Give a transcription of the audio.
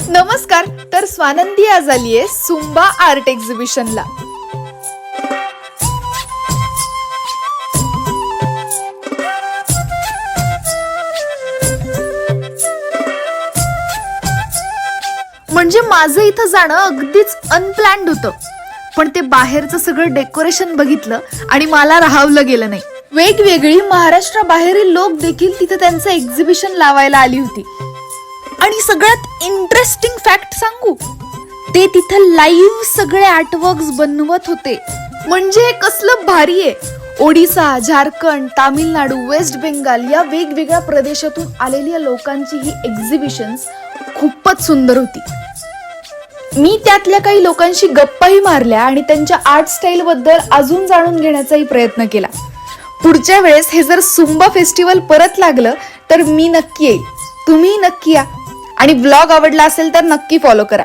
नमस्कार. तर स्वानंदी आज आली आहे सुंबा आर्ट एक्झिबिशनला. म्हणजे माझं इथं जाणं अगदीच अनप्लॅन्ड होतं, पण ते बाहेरचं सगळं डेकोरेशन बघितलं आणि मला राहावलं गेलं नाही. वेगवेगळी महाराष्ट्राबाहेरील लोक देखील तिथे त्यांचं एक्झिबिशन लावायला आली होती. आणि सगळ्यात इंटरेस्टिंग फॅक्ट सांगू, ते तिथं लाईव्ह सगळे आर्टवर्क्स बनवत होते. म्हणजे कसलं भारी आहे. ओडिसा, झारखंड, तामिळनाडू, वेस्ट बेंगाल या वेगवेगळ्या प्रदेशातून आलेल्या लोकांची ही एक्झिबिशन्स खूपच सुंदर होती. मी त्यातल्या काही लोकांशी गप्पाही मारल्या आणि त्यांच्या आर्ट स्टाईल बद्दल अजून जाणून घेण्याचाही प्रयत्न केला. पुढच्या वेळेस हे जर सुंबा फेस्टिवल परत लागलं तर मी नक्की येईल. तुम्ही नक्की या आणि ब्लॉग आवडला असेल तर नक्की फॉलो करा.